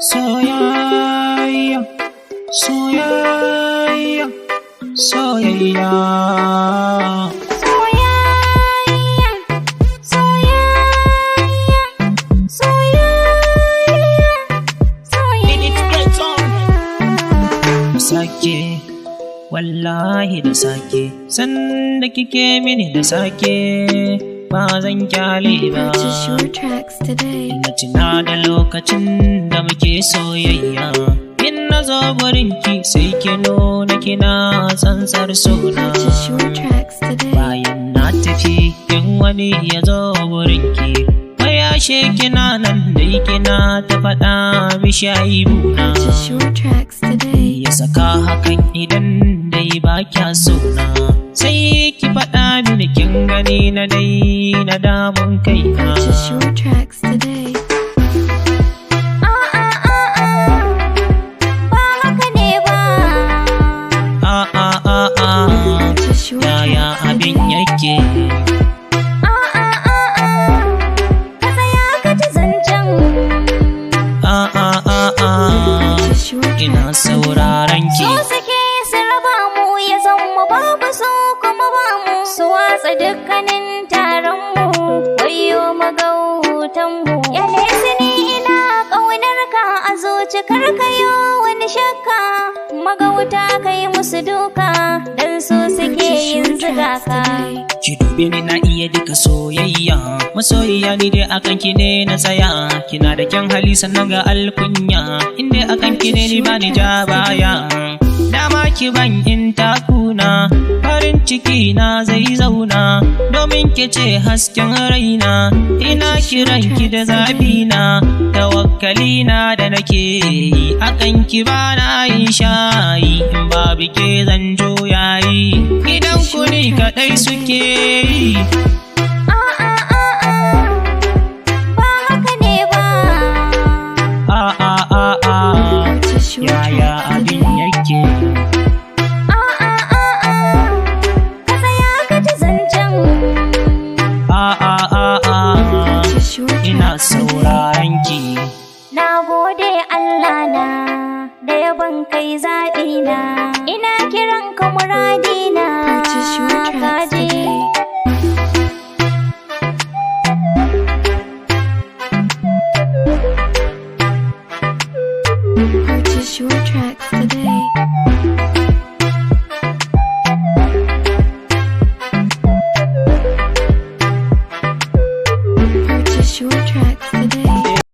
Soyayya, soyayya, soyayya. Dasake, wallahi Dasake, sanda kike mini Dasake, ba zan kyale ba. Ina tuna da lokacin da muke soyayya, in na zo gurinki sai ki nuna kina tsantsar sona. Bayan na tafi in wani ya zo gurinki, yashe kina nan dai kina ta faɗa mishi aibuna. Ya saka hakan idan dai ba kya sona, sai ki faɗa mini kin gani na dai na damun kaina. Yaya abin yake? Ina sauraron ki. So suke su raba mu ya zama babu su kuma ba mu, su watsa dukkanin taron mu, wayo magautan mu. Yale sini ina ƙaunar ka a zuci karkayo wani shakka, magauta kai musu duka dan su suke yin zuga ka. Ki dube ni na iya duka soyayya, masoyiya ni dai akan ki ne na tsaya. Kina da kyan hali sannan ga alkunya, inda akan ki ne ni bani ja baya. Dama ki ban in takuna, farin ciki na zai zauna, domin ki ce hasken raina. Ina kiran ki da zabina, tawakkali na da nake yi, akan ki ba na yin shayi, in babu ke zan juyayi. Gidan ku ni kaɗai suke yi. Yaya abin yake? Ka tsaya ka ji zancen. Ina sauraron ki. Na gode Allah na da yaban kai zaɓi na, ina kiran ka muradina. Ka